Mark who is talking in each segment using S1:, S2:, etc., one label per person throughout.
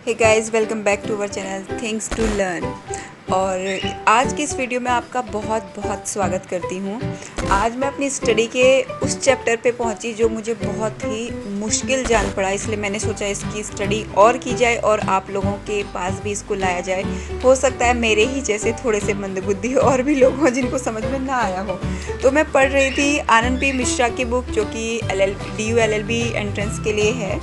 S1: Hey guys, welcome back to our channel things to learn. और आज की इस वीडियो में आपका बहुत बहुत स्वागत करती हूँ। आज मैं अपनी स्टडी के उस चैप्टर पे पहुँची जो मुझे बहुत ही मुश्किल जान पड़ा, इसलिए मैंने सोचा इसकी स्टडी और की जाए और आप लोगों के पास भी इसको लाया जाए। हो सकता है मेरे ही जैसे थोड़े से मंदबुद्धि और भी लोग हों जिनको समझ में ना आया हो। तो मैं पढ़ रही थी आनंद पी मिश्रा की बुक, जो कि DU LLB एंट्रेंस के लिए है।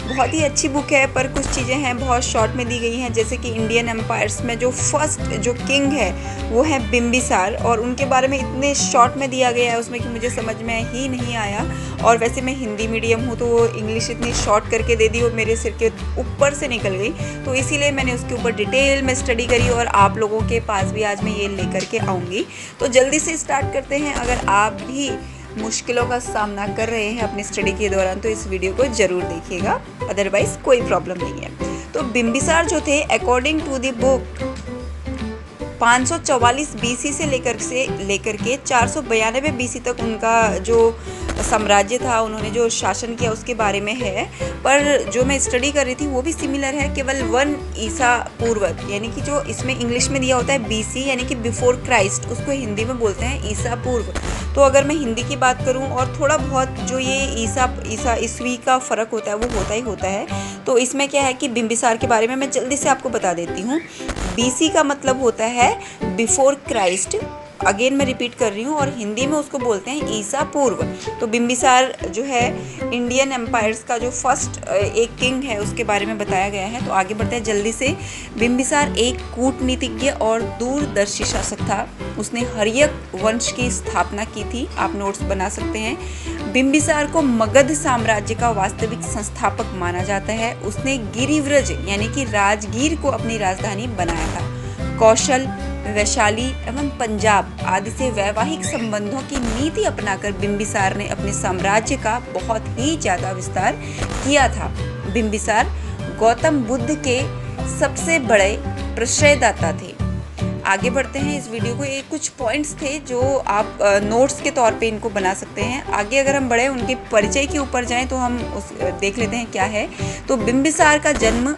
S1: बहुत ही अच्छी बुक है, पर कुछ चीज़ें हैं बहुत शॉर्ट में दी गई हैं। जैसे कि इंडियन एम्पायर्स में जो फर्स्ट जो किंग है वो है बिम्बिसार, और उनके बारे में इतने शॉर्ट में दिया गया है उसमें कि मुझे समझ में ही नहीं आया। और वैसे मैं हिंदी मीडियम हूँ तो वो इंग्लिश इतनी शॉर्ट करके दे दी, वो मेरे सिर के ऊपर से निकल गई। तो इसीलिए मैंने उसके ऊपर डिटेल में स्टडी करी और आप लोगों के पास भी आज मैं ये लेकर के आऊँगी। तो जल्दी से स्टार्ट करते हैं। अगर आप भी मुश्किलों का सामना कर रहे हैं अपनी स्टडी के दौरान तो इस वीडियो को ज़रूर देखिएगा, अदरवाइज कोई प्रॉब्लम नहीं है। तो बिम्बिसार जो थे, according to the book 544 BC से लेकर के 492 BC तक उनका जो साम्राज्य था, उन्होंने जो शासन किया उसके बारे में है। पर जो मैं स्टडी कर रही थी वो भी सिमिलर है, केवल 1 ईसा पूर्व, यानी कि जो इसमें इंग्लिश में दिया होता है BC यानी कि बिफोर क्राइस्ट, उसको हिंदी में बोलते हैं ईसा पूर्व। तो अगर मैं हिंदी की बात करूं और थोड़ा बहुत जो ये ईसा ईस्वी का फ़र्क होता है वो होता है। तो इसमें क्या है कि बिम्बिसार के बारे में मैं जल्दी से आपको बता देती हूँ। BC का मतलब होता है बिफोर क्राइस्ट, अगेन मैं रिपीट कर रही हूँ, और हिंदी में उसको बोलते हैं ईसा पूर्व। तो बिम्बिसार जो है इंडियन एम्पायर्स का जो फर्स्ट एक किंग है उसके बारे में बताया गया है। तो आगे बढ़ते हैं जल्दी से। बिम्बिसार एक कूटनीतिज्ञ और दूरदर्शी शासक था। उसने हर्यक वंश की स्थापना की थी, आप नोट्स बना सकते हैं। बिम्बिसार को मगध साम्राज्य का वास्तविक संस्थापक माना जाता है। उसने गिरिव्रज यानी कि राजगीर को अपनी राजधानी बनाया था। कौशल, वैशाली एवं पंजाब आदि से वैवाहिक संबंधों की नीति अपनाकर बिम्बिसार ने अपने साम्राज्य का बहुत ही ज्यादा विस्तार किया था। बिम्बिसार गौतम बुद्ध के सबसे बड़े प्रश्रयदाता थे। आगे बढ़ते हैं इस वीडियो को। ये कुछ पॉइंट्स थे जो आप नोट्स के तौर पे इनको बना सकते हैं। आगे अगर हम बढ़े उनके परिचय के ऊपर जाएं तो हम देख लेते हैं क्या है। तो बिम्बिसार का जन्म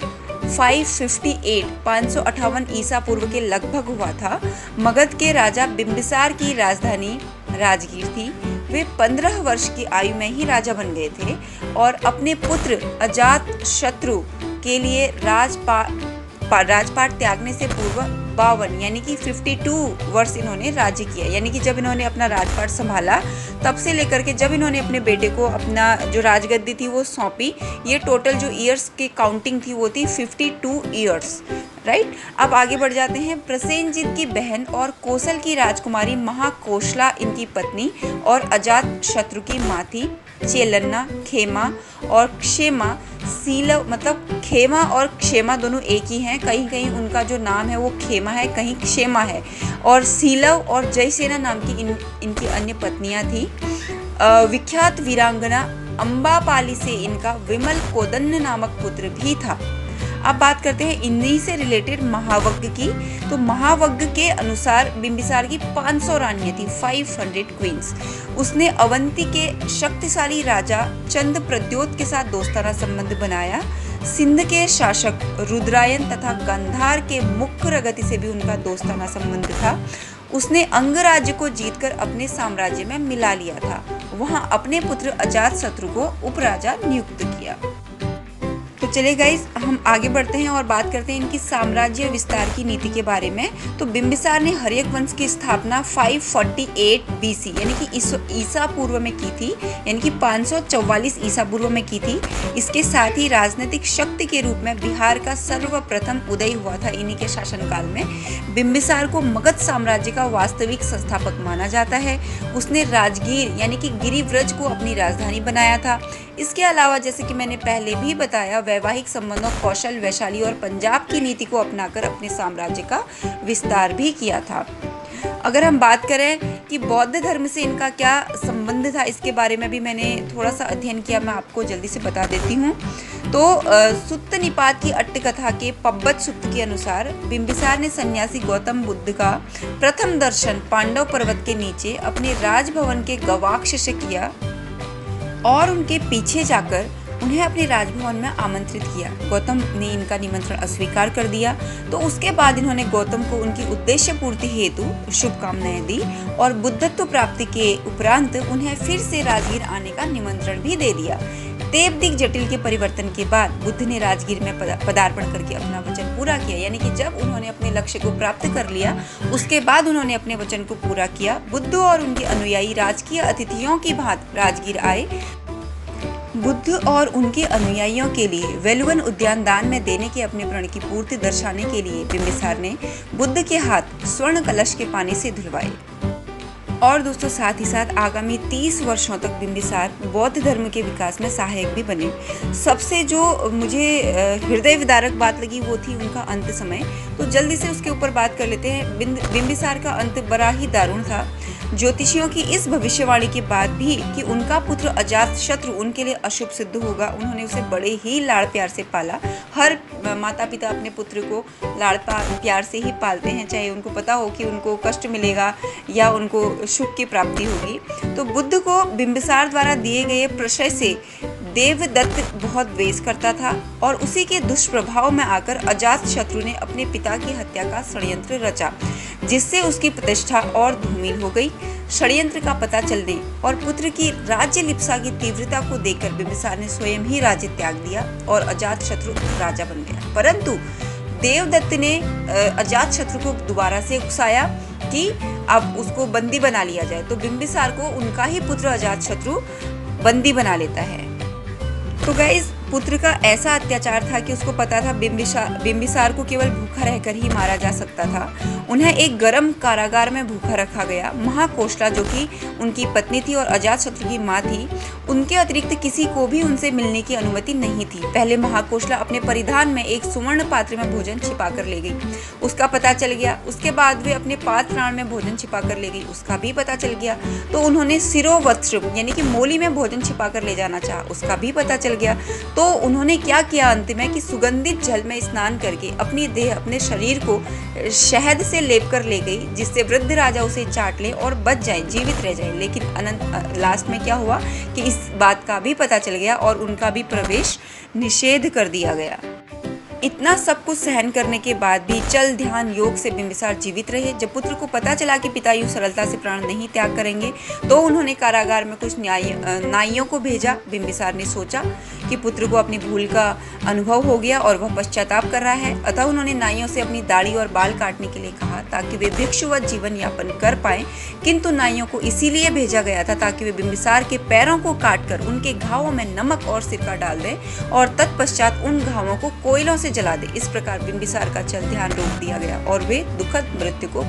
S1: 558 ईसा पूर्व के लगभग हुआ था। मगध के राजा बिम्बिसार की राजधानी राजगीर थी। वे 15 वर्ष की आयु में ही राजा बन गए थे और अपने पुत्र अजात शत्रु के लिए राजपाट त्यागने से पूर्व 52 यानी कि 52 वर्ष इन्होंने राज्य किया। यानी कि जब इन्होंने अपना राजपाट संभाला तब से लेकर के जब इन्होंने अपने बेटे को अपना जो राजगद्दी थी वो सौंपी, ये टोटल जो ईयर्स की काउंटिंग थी वो थी 52 ईयर्स, राइट। अब आगे बढ़ जाते हैं। प्रसेनजीत की बहन और कोसल की राजकुमारी महाकोशला इनकी पत्नी और अजात शत्रु की माँ थी। चेलन्ना, खेमा और क्षेमा, सीलव मतलब खेमा और क्षेमा दोनों एक ही हैं। कहीं कहीं उनका जो नाम है वो खेमा है, कहीं क्षेमा है। और सीलव और जयसेना नाम की इनकी अन्य पत्नियां थी। विख्यात वीरांगना अम्बापाली से इनका विमल कोदन्न नामक पुत्र भी था। अब बात करते हैं इन्हीं से रिलेटेड महावज्ञ की। तो महावज्ञ के अनुसार बिम्बिसार की 500 रानियां थी, 500 क्वींस। उसने अवंती के शक्तिशाली राजा चंद प्रद्योत के साथ दोस्ताना संबंध बनाया। सिंध के शासक रुद्रायन तथा गांधार के मुख्य रगति से भी उनका दोस्ताना संबंध था। उसने अंगराज्य को जीतकर अपने साम्राज्य में मिला लिया था। वहां अपने पुत्र अजात शत्रु को उपराजा नियुक्त किया। तो चलिए गाइस, हम आगे बढ़ते हैं और बात करते हैं इनकी साम्राज्य विस्तार की नीति के बारे में। तो बिम्बिसार ने हर्यक वंश की स्थापना 548 BC यानी कि ईसा पूर्व में की थी, यानी कि 544 ईसा पूर्व में की थी। इसके साथ ही राजनीतिक शक्ति के रूप में बिहार का सर्वप्रथम उदय हुआ था इन्हीं के शासनकाल में। बिम्बिसार को मगध साम्राज्य का वास्तविक संस्थापक माना जाता है। उसने राजगीर यानी कि गिरिव्रज को अपनी राजधानी बनाया था। इसके अलावा जैसे कि मैंने पहले भी बताया, वैवाहिक संबंधों, कौशल, वैशाली और पंजाब की नीति को अपनाकर अपने साम्राज्य का विस्तार भी किया था। अगर हम बात करें कि बौद्ध धर्म से इनका क्या संबंध था, इसके बारे में भी मैंने थोड़ा सा अध्ययन किया, मैं आपको जल्दी से बता देती हूँ। तो सुत्त निपात की अट्टकथा के पब्बत सुत्त के अनुसार बिम्बिसार ने सन्यासी गौतम बुद्ध का प्रथम दर्शन पांडव पर्वत के नीचे अपने राजभवन के गवाक्ष से किया और उनके पीछे जाकर उन्हें अपने राजभवन में आमंत्रित किया। गौतम ने इनका निमंत्रण अस्वीकार कर दिया। तो उसके बाद इन्होंने गौतम को उनकी उद्देश्य पूर्ति हेतु शुभकामनाएं दी और बुद्धत्व प्राप्ति के उपरांत उन्हें फिर से राजगीर आने का निमंत्रण भी दे दिया। तेवदिक जटिल के परिवर्तन के बाद बुद्ध ने राजगीर में पदार्पण करके अपना वचन पूरा किया। यानी कि जब उन्होंने अपने लक्ष्य को प्राप्त कर लिया, उसके बाद उन्होंने अपने वचन को पूरा किया। बुद्ध और उनके अनुयायी राजकीय अतिथियों की भांति राजगीर आए। बुद्ध और उनके अनुयायियों के लिए वेलुवन उद्यान दान में देने के अपने प्रण की पूर्ति दर्शाने के लिए बिंबिसार ने बुद्ध के हाथ स्वर्ण कलश के पानी से धुलवाए। और दोस्तों, साथ ही साथ आगामी 30 वर्षों तक बिंबिसार बौद्ध धर्म के विकास में सहायक भी बने। सबसे जो मुझे हृदय विदारक बात लगी वो थी उनका अंत समय। तो जल्दी से उसके ऊपर बात कर लेते हैं। बिंबिसार का अंत बड़ा ही दारुण था। ज्योतिषियों की इस भविष्यवाणी के बाद भी कि उनका पुत्र अजातशत्रु उनके लिए अशुभ सिद्ध होगा, उन्होंने उसे बड़े ही लाड़ प्यार से पाला। हर माता पिता अपने पुत्र को लाड़ प्यार से ही पालते हैं, चाहे उनको पता हो कि उनको कष्ट मिलेगा या उनको सुख की प्राप्ति होगी। तो बुद्ध को बिंबिसार द्वारा दिए गए प्रशय से देवदत्त बहुत द्वेष करता था और उसी के दुष्प्रभाव में आकर अजातशत्रु ने अपने पिता की हत्या का षड्यंत्र रचा, जिससे उसकी प्रतिष्ठा और धूमिल हो गई। षड्यंत्र का पता चलने और पुत्र की राज्य लिप्सा की तीव्रता को देखकर बिंबिसार ने स्वयं ही राज्य त्याग दिया और अजातशत्रु राजा बन गया। परंतु देवदत्त ने अजातशत्रु को दोबारा से उकसाया कि अब उसको बंदी बना लिया जाए। तो बिंबिसार को उनका ही पुत्र अजातशत्रु बंदी बना लेता है। तो गाइस, पुत्र का ऐसा अत्याचार था कि उसको पता था बिंबिसार को केवल भूखा रहकर ही मारा जा सकता था। उन्हें एक गर्म कारागार में भूखा रखा गया। महाकोशला, जो कि उनकी पत्नी थी और अजातशत्रु की मां थी, उनके अतिरिक्त किसी को भी उनसे मिलने की अनुमति नहीं थी। पहले महाकोशला अपने परिधान में एक सुवर्ण पात्र में भोजन छिपा कर ले गई, उसका पता चल गया। उसके बाद वे अपने पात्र में भोजन छिपा कर ले गई, उसका भी पता चल गया। तो उन्होंने सिरोवस्त्र यानी कि मोली में भोजन छिपा कर ले जाना चाहा, उसका भी पता चल गया। तो उन्होंने क्या किया अंत में कि सुगंधित जल में स्नान करके अपनी देह, अपने शरीर को शहद से लेप कर ले गई, जिससे वृद्ध राजा उसे चाट ले और बच जाए, जीवित रह जाए। लेकिन लास्ट में क्या हुआ कि इस बात का भी पता चल गया और उनका भी प्रवेश निषेध कर दिया गया। इतना सब कुछ सहन करने के बाद भी चल ध्यान योग से बिंबिसार जीवित रहे। जब पुत्र को पता चला कि पिता यूं सरलता से प्राण नहीं त्याग करेंगे, तो उन्होंने कारागार में कुछ नाइयों को भेजा। बिंबिसार ने सोचा कि पुत्र को अपनी भूल का अनुभव हो गया और वह पश्चाताप कर रहा है, अतः उन्होंने नाइयों से अपनी दाढ़ी और बाल काटने के लिए कहा ताकि वे भिक्षुवत जीवन यापन कर पाएं। किंतु नाइयों को इसीलिए भेजा गया था ताकि वे बिंबिसार के पैरों को काटकर उनके घावों में नमक और सिरका डाल दें और तत्पश्चात उन घावों को कोयलों से जला दे। इस प्रकार बिंबिसार का चल ध्यान रोक दिया गया और वे दुखद मृत्यु को